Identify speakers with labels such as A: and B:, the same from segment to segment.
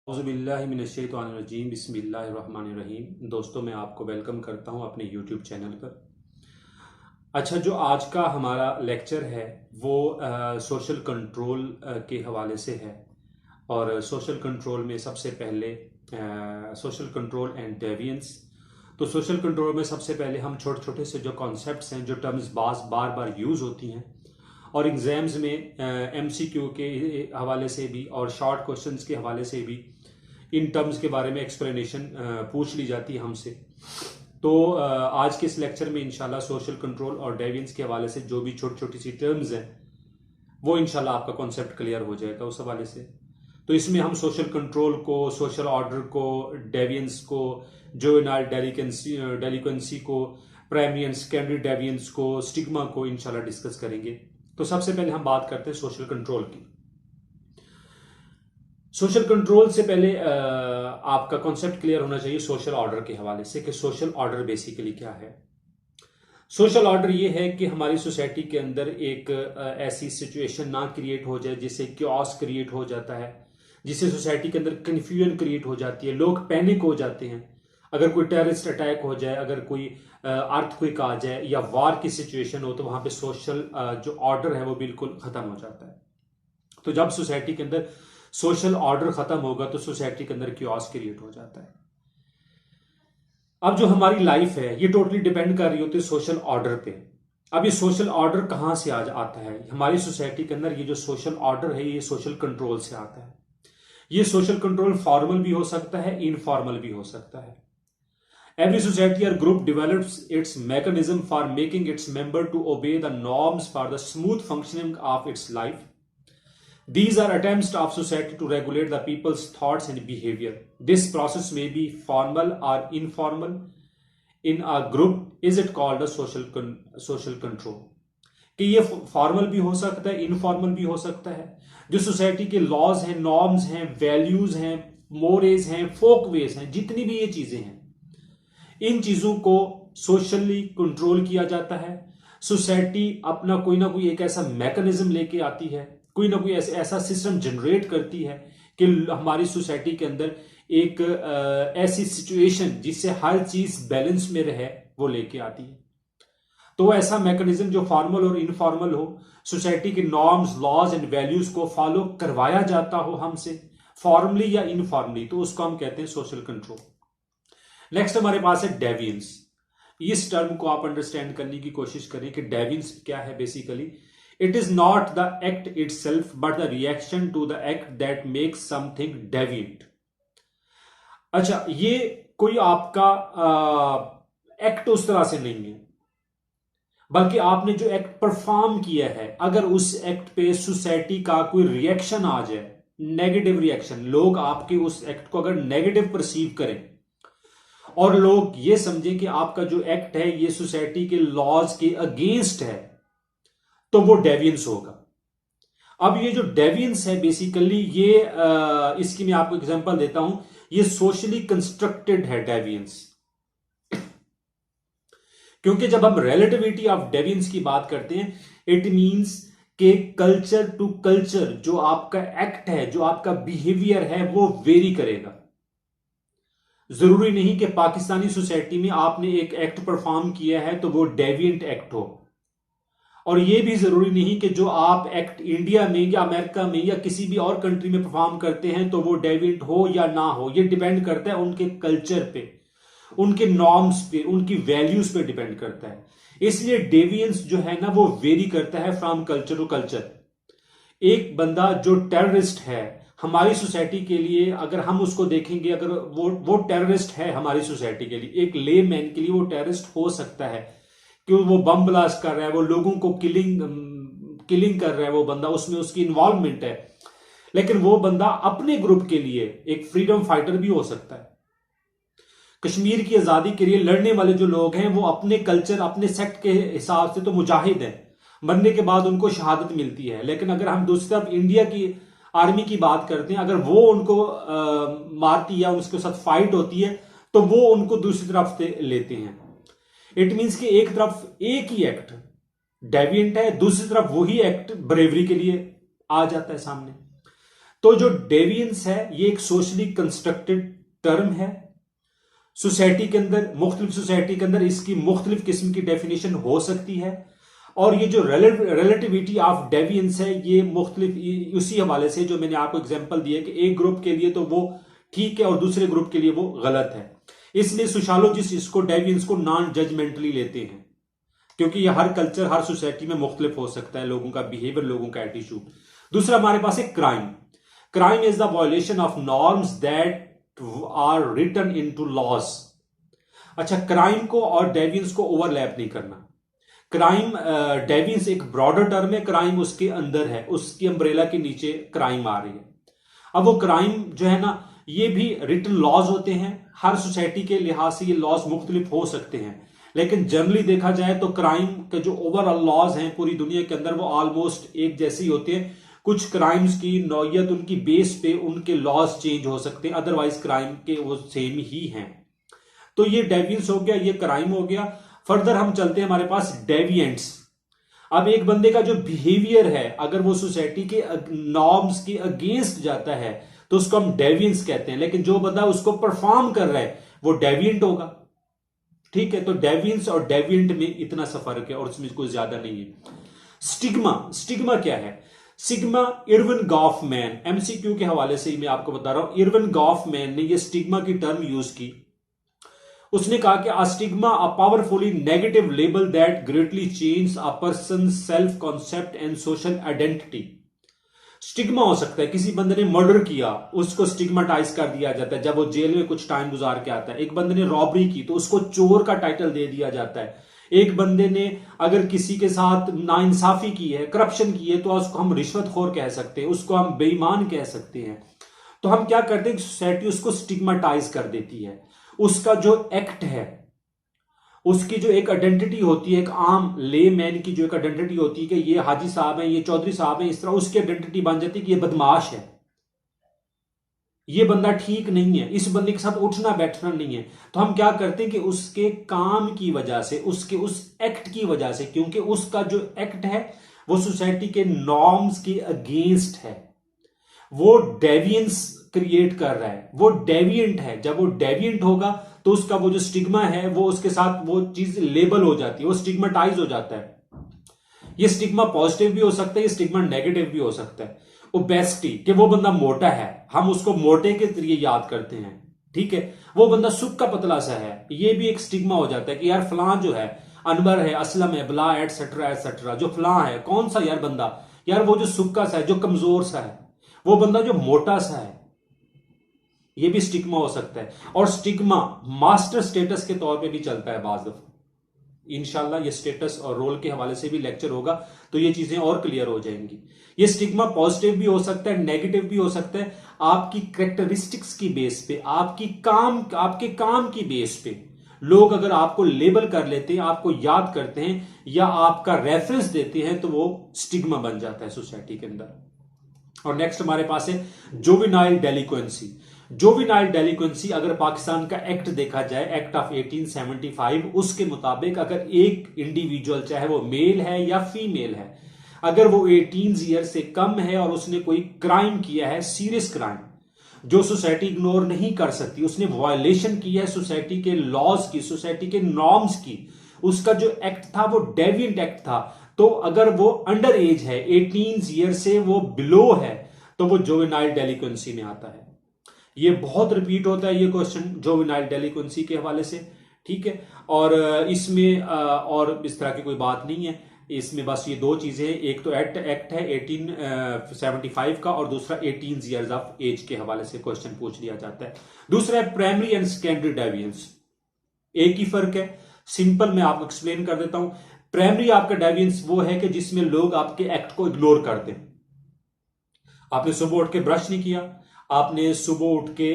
A: औज़ुबिल्लाहिमिनश्शैतानिर्रजीम बिस्मिल्लाहिर्रहमानिर्रहीम। दोस्तों, मैं आपको वेलकम करता हूं अपने यूट्यूब चैनल पर। अच्छा, जो आज का हमारा लेक्चर है वो सोशल कंट्रोल के हवाले से है। और सोशल कंट्रोल में सबसे पहले सोशल कंट्रोल एंड डेविएंस। तो सोशल कंट्रोल में सबसे पहले हम छोटे छोटे से जो कॉन्सेप्ट्स हैं, जो टर्म्स बार बार यूज़ होती हैं और एग्जाम्स में एमसीक्यू के हवाले से भी और शॉर्ट क्वेश्चंस के हवाले से भी इन टर्म्स के बारे में एक्सप्लेनेशन पूछ ली जाती है हमसे। तो आज के इस लेक्चर में इंशाल्लाह सोशल कंट्रोल और डेविएंस के हवाले से जो भी छोटी छोटी सी टर्म्स हैं वो इंशाल्लाह आपका कॉन्सेप्ट क्लियर हो जाएगा उस हवाले से। तो इसमें हम सोशल कंट्रोल को, सोशल ऑर्डर को, डेविएंस को, जुवेनाइल डेलिक्वेंसी को, प्राइमरी एंड सेकेंडरी डेविएंस को, स्टिग्मा को इंशाल्लाह डिस्कस करेंगे। तो सबसे पहले हम बात करते हैं सोशल कंट्रोल की। सोशल कंट्रोल से पहले आपका कॉन्सेप्ट क्लियर होना चाहिए सोशल ऑर्डर के हवाले से कि सोशल ऑर्डर बेसिकली क्या है। सोशल ऑर्डर ये है कि हमारी सोसाइटी के अंदर एक ऐसी सिचुएशन ना क्रिएट हो जाए जिससे क्योस क्रिएट हो जाता है, जिससे सोसाइटी के अंदर कंफ्यूजन क्रिएट हो जाती है, लोग पैनिक हो जाते हैं। अगर कोई टेररिस्ट अटैक हो जाए, अगर कोई अर्थक्वेक आ जाए या वार की सिचुएशन हो, तो वहां पे सोशल जो ऑर्डर है वो बिल्कुल खत्म हो जाता है। तो जब सोसाइटी के अंदर सोशल ऑर्डर खत्म होगा तो सोसाइटी के अंदर क्योस क्रिएट हो जाता है। अब जो हमारी लाइफ है ये टोटली डिपेंड कर रही होती है सोशल ऑर्डर पे। अब ये सोशल ऑर्डर कहां से आता है? हमारी सोसाइटी के अंदर ये जो सोशल ऑर्डर है ये सोशल कंट्रोल से आता है। ये सोशल कंट्रोल फॉर्मल भी हो सकता है, इनफॉर्मल भी हो सकता है। Every society or group develops its mechanism for making its member to obey the norms for the smooth functioning of its life. These are attempts of society to regulate the people's thoughts and behavior. This process may be formal or informal. In a group, is it called a social control? कि ये formal भी हो सकता है, informal भी हो सकता है। जो सोसाइटी के लॉज हैं, नॉर्म्स हैं, वैल्यूज हैं, मोरेज हैं, फोक वेज हैं, जितनी भी ये चीजें हैं, इन चीजों को सोशली कंट्रोल किया जाता है। सोसाइटी अपना कोई ना कोई एक ऐसा मैकेनिज्म लेके आती है, कोई ना कोई ऐसा सिस्टम जनरेट करती है कि हमारी सोसाइटी के अंदर एक ऐसी सिचुएशन जिससे हर चीज बैलेंस में रहे वो लेके आती है। तो ऐसा मैकेनिज्म जो फॉर्मल और इनफॉर्मल हो, सोसाइटी के नॉर्म्स, लॉज एंड वैल्यूज को फॉलो करवाया जाता हो हमसे, फॉर्मली या इनफॉर्मली, तो उसको हम कहते हैं सोशल कंट्रोल। नेक्स्ट हमारे पास है डेविएंस। इस टर्म को आप अंडरस्टैंड करने की कोशिश करें कि डेविएंस क्या है। Basically it is not the act itself but the reaction to the act that makes something deviant. अच्छा, ये कोई आपका एक्ट उस तरह से नहीं है, बल्कि आपने जो एक्ट परफॉर्म किया है, अगर उस एक्ट पे सोसाइटी का कोई रिएक्शन आ जाए, नेगेटिव रिएक्शन, लोग आपके उस एक्ट को अगर नेगेटिव परसीव करें और लोग ये समझें कि आपका जो एक्ट है ये सोसाइटी के लॉज के अगेंस्ट है, तो वो डेविएंस होगा। अब ये जो डेविएंस है बेसिकली ये इसकी मैं आपको एग्जांपल देता हूं। ये सोशली कंस्ट्रक्टेड है डेविएंस, क्योंकि जब हम रिलेटिविटी ऑफ डेविएंस की बात करते हैं, इट मींस कि कल्चर टू कल्चर जो आपका एक्ट है, जो आपका बिहेवियर है, वो वेरी करेगा। जरूरी नहीं कि पाकिस्तानी सोसाइटी में आपने एक एक्ट परफॉर्म किया है तो वो डेविएंट एक्ट हो, और ये भी जरूरी नहीं कि जो आप एक्ट इंडिया में या अमेरिका में या किसी भी और कंट्री में परफॉर्म करते हैं तो वो डेविएंट हो या ना हो। ये डिपेंड करता है उनके कल्चर पे, उनके नॉर्म्स पे, उनकी वैल्यूज पे डिपेंड करता है। इसलिए डेविएंस जो है ना वो वेरी करता है फ्रॉम कल्चर टू कल्चर। एक बंदा जो टेररिस्ट है हमारी सोसाइटी के लिए, अगर हम उसको देखेंगे, अगर वो टेररिस्ट है हमारी सोसाइटी के लिए, एक ले मैन के लिए वो टेररिस्ट हो सकता है कि वो बम ब्लास्ट कर रहा है, वो लोगों को किलिंग कर रहा है, वो बंदा उसमें उसकी इन्वॉल्वमेंट है। लेकिन वो बंदा अपने ग्रुप के लिए एक फ्रीडम फाइटर भी हो सकता है। कश्मीर की आजादी के लिए लड़ने वाले जो लोग हैं वो अपने कल्चर, अपने सेक्ट के हिसाब से तो मुजाहिद हैं, मरने के बाद उनको शहादत मिलती है। लेकिन अगर हम दूसरी तरफ इंडिया की आर्मी की बात करते हैं, अगर वो उनको मारती है, उसके साथ फाइट होती है, तो वो उनको दूसरी तरफ से लेते हैं। इट मींस कि एक तरफ एक ही एक्ट डेविएंट है, दूसरी तरफ वही एक्ट ब्रेवरी के लिए आ जाता है सामने। तो जो डेविएंस है ये एक सोशली कंस्ट्रक्टेड टर्म है। सोसाइटी के अंदर, मुख्तलिफ सोसाइटी के अंदर इसकी मुख्तलिफ किस्म की डेफिनेशन हो सकती है। और ये जो रिलेटिविटी ऑफ डेविएंस है ये मुख्तलिफ उसी हवाले से जो मैंने आपको एग्जांपल दिया कि एक ग्रुप के लिए तो वो ठीक है और दूसरे ग्रुप के लिए वो गलत है। इसलिए सोशियोलॉजिस्ट इसको डेविएंस को नॉन जजमेंटली लेते हैं, क्योंकि ये हर कल्चर, हर सोसाइटी में मुख्तलिफ हो सकता है, लोगों का बिहेवियर, लोगों का एटीट्यूड। दूसरा हमारे पास है crime. Crime is the violation of norms that are written into laws. अच्छा, क्राइम को और डेविएंस को ओवरलैप नहीं करना। क्राइम, डेविएंस एक ब्रॉडर टर्म है, क्राइम उसके अंदर है, उसकी अम्ब्रेला के नीचे क्राइम आ रही है। अब वो क्राइम जो है ना, ये भी रिटन लॉज होते हैं। हर सोसाइटी के लिहाज से ये लॉज मुख्तलिफ हो सकते हैं, लेकिन जनरली देखा जाए तो क्राइम के जो ओवरऑल लॉज हैं पूरी दुनिया के अंदर वो ऑलमोस्ट एक जैसे ही होते हैं। कुछ क्राइम्स की नौयत, उनकी बेस पे उनके लॉज चेंज हो सकते हैं, अदरवाइज क्राइम के वो सेम ही हैं। तो ये डेविएंस हो गया, ये क्राइम हो गया। फर्दर हम चलते हैं हमारे पास डेविएंट्स। अब एक बंदे का जो बिहेवियर है अगर वो सोसाइटी के नॉर्म्स के अगेंस्ट जाता है तो उसको हम डेविएंस कहते हैं, लेकिन जो बंदा उसको परफॉर्म कर रहा है वो डेविएंट होगा। ठीक है, तो डेविएंस और डेविएंट में इतना सा फर्क है और उसमें कोई ज्यादा नहीं है। स्टिग्मा, स्टिग्मा क्या है? सिग्मा, इरविन गॉफमैन, एमसीक्यू के हवाले से ही मैं आपको बता रहा हूं। इरविन गॉफमैन ने ये स्टिग्मा की टर्म यूज की। उसने कहा कि a stigma, a powerfully negative label that greatly change a person self concept and social identity. Stigma हो सकता है, किसी बंदे ने मर्डर किया उसको स्टिग्माटाइज कर दिया जाता है जब वो जेल में कुछ टाइम गुजार के आता है। एक बंदे ने रॉबरी की तो उसको चोर का टाइटल दे दिया जाता है। एक बंदे ने अगर किसी के साथ नाइंसाफी की है, करप्शन की है, तो उसको हम रिश्वतखोर कह सकते हैं, उसको हम बेईमान कह सकते हैं। तो हम क्या करते हैं, सोसाइटी उसको स्टिग्माटाइज कर देती है। उसका जो एक्ट है, उसकी जो एक आइडेंटिटी होती है, एक आम ले मैन की जो एक आइडेंटिटी होती है कि ये हाजी साहब हैं, ये चौधरी साहब हैं, इस तरह उसकी आइडेंटिटी बन जाती है कि ये बदमाश है, ये बंदा ठीक नहीं है, इस बंदे के साथ उठना बैठना नहीं है। तो हम क्या करते हैं कि उसके काम की वजह से, उसके उस एक्ट की वजह से, क्योंकि उसका जो एक्ट है वो सोसाइटी के नॉर्म्स के अगेंस्ट है, वो डेविएंस क्रिएट कर रहा है, वो डेविएंट है। जब वो डेविएंट होगा तो उसका वो जो स्टिग्मा है वो उसके साथ वो चीज लेबल हो जाती है, वो स्टिग्माटाइज हो जाता है। ये स्टिग्मा पॉजिटिव भी हो सकता है, ये स्टिग्मा नेगेटिव भी हो सकता है। ओबेसिटी, कि वो बंदा मोटा है, हम उसको मोटे के जरिए याद करते हैं। ठीक है, वो बंदा सुक्का पतला सा है, ये भी एक स्टिग्मा हो जाता है कि यार फलां जो है, अनवर है, असलम है, बला एटसेट्रा एटसेट्रा, जो फलां है, कौन सा यार बंदा, यार वो जो सुक्का सा है, जो कमजोर सा है, वो बंदा जो मोटा सा है, ये भी स्टिग्मा हो सकता है। और स्टिग्मा मास्टर स्टेटस के तौर पे भी चलता है बाज दफा। इंशाल्लाह ये स्टेटस और रोल के हवाले से भी लेक्चर होगा तो ये चीजें और क्लियर हो जाएंगी। ये स्टिग्मा पॉजिटिव भी हो सकता है, नेगेटिव भी हो सकता है, आपकी कैरेक्टरिस्टिक्स की बेस पे, आपके काम की बेस पे लोग अगर आपको लेबल कर लेते हैं, आपको याद करते हैं या आपका रेफरेंस देते हैं तो वो स्टिग्मा बन जाता है सोसाइटी के अंदर। और नेक्स्ट हमारे पास है जुवेनाइल डेलिक्वेंसी। जुवेनाइल डेलिक्वेंसी, अगर पाकिस्तान का एक्ट देखा जाए, एक्ट ऑफ 1875, उसके मुताबिक अगर एक इंडिविजुअल, चाहे वो मेल है या फीमेल है, अगर वो 18 ईयर से कम है और उसने कोई क्राइम किया है, सीरियस क्राइम जो सोसाइटी इग्नोर नहीं कर सकती, उसने वायलेशन की है सोसाइटी के लॉज की, सोसाइटी के नॉर्म्स की, उसका जो एक्ट था वो डेविएंट एक्ट था, तो अगर वो अंडर एज है, 18 ईयर से वो बिलो है, तो वो जुवेनाइल डेलिक्वेंसी में आता है। ये बहुत रिपीट होता है ये क्वेश्चन जुवेनाइल डेलिक्वेंसी के हवाले से। ठीक है, और इसमें और इस तरह की कोई बात नहीं है, इसमें बस ये दो चीजें हैं, एक तो एक्ट है 1875 का, और दूसरा 18 ईयर्स ऑफ एज के हवाले से क्वेश्चन पूछ लिया जाता है। दूसरा है प्राइमरी एंड सेकेंडरी डेविएंस। एक ही फर्क है, सिंपल मैं आपको एक्सप्लेन कर देता हूं। प्राइमरी आपका डेविएंस वो है कि जिसमें लोग आपके एक्ट को इग्नोर करते हैं। आपने सुबह उठ के ब्रश नहीं किया, आपने सुबह उठ के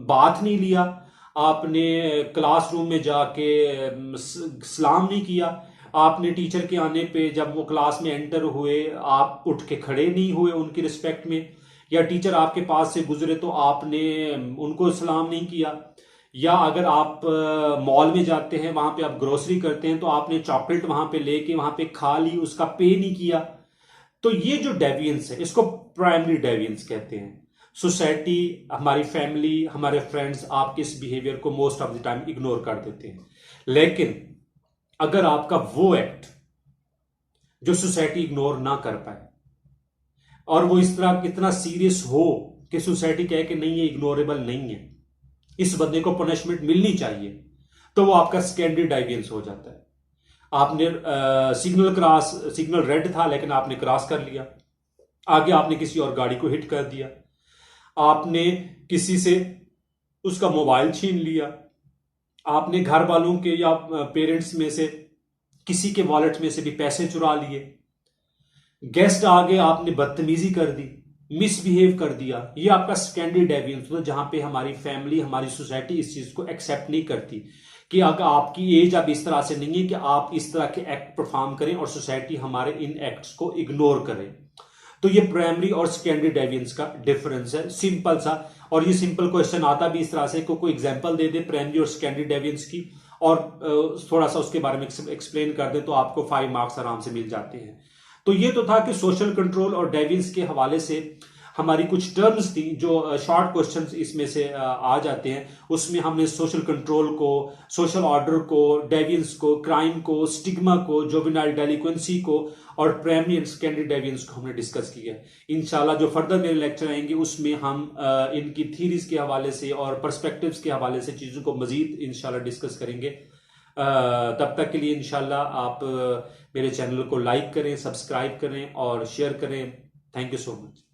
A: बाथ नहीं लिया, आपने क्लासरूम में जाके सलाम नहीं किया, आपने टीचर के आने पे जब वो क्लास में एंटर हुए आप उठ के खड़े नहीं हुए उनकी रिस्पेक्ट में, या टीचर आपके पास से गुजरे तो आपने उनको सलाम नहीं किया, या अगर आप मॉल में जाते हैं वहां पे आप ग्रोसरी करते हैं तो आपने चॉकलेट वहां पे लेके वहां पे खा ली, उसका पे नहीं किया। तो ये जो डेविएंस है इसको प्राइमरी डेविएंस कहते हैं। सोसाइटी, हमारी फैमिली, हमारे फ्रेंड्स आपके इस बिहेवियर को most of the time ignore कर देते हैं। लेकिन अगर आपका वो एक्ट जो सोसाइटी इग्नोर ना कर पाए और वो इस तरह इतना सीरियस हो कि सोसाइटी कहे कि नहीं ये इग्नोरेबल नहीं है, इस बंदे को पनिशमेंट मिलनी चाहिए, तो वो आपका सेकेंडरी डेविएंस हो जाता है। आपने सिग्नल रेड था लेकिन आपने क्रॉस कर लिया, आगे आपने किसी और गाड़ी को हिट कर दिया, आपने किसी से उसका मोबाइल छीन लिया, आपने घर वालों के या पेरेंट्स में से किसी के वॉलेट में से भी पैसे चुरा लिए, गेस्ट आ गए आपने बदतमीजी कर दी, मिसबिहेव कर दिया, ये आपका सेकेंडरी डेविएंस होता है, जहां पे हमारी फैमिली, हमारी सोसाइटी इस चीज को एक्सेप्ट नहीं करती कि अगर आपकी एज अब इस तरह से नहीं है कि आप इस तरह के एक्ट परफॉर्म करें और सोसाइटी हमारे इन एक्ट्स को इग्नोर करे। तो ये प्राइमरी और सेकेंडरी डेविएंस का डिफरेंस है, सिंपल सा। और ये सिंपल क्वेश्चन आता भी इस तरह से, कोई एग्जांपल दे दे प्राइमरी और सेकेंडरी डेविएंस की और थोड़ा सा उसके बारे में एक्सप्लेन कर दे तो आपको 5 मार्क्स आराम से मिल जाते हैं। तो ये तो था कि सोशल कंट्रोल और डेविएंस के हवाले से हमारी कुछ टर्म्स थी जो शॉर्ट क्वेश्चंस इसमें से आ जाते हैं। उसमें हमने सोशल कंट्रोल को, सोशल ऑर्डर को, डेविएंस को, क्राइम को, स्टिग्मा को, जुवेनाइल डेलिक्वेंसी को और प्राइमरी एंड सेकेंडरी डेविएंस को हमने डिस्कस किया है। इंशाल्लाह जो फर्दर मेरे लेक्चर आएंगे उसमें हम इनकी थीरीज के हवाले से और पर्सपेक्टिव्स के हवाले से चीज़ों को मजीद इंशाल्लाह डिस्कस करेंगे। तब तक के लिए इंशाल्लाह आप मेरे चैनल को लाइक करें, सब्सक्राइब करें और शेयर करें। Thank you so much.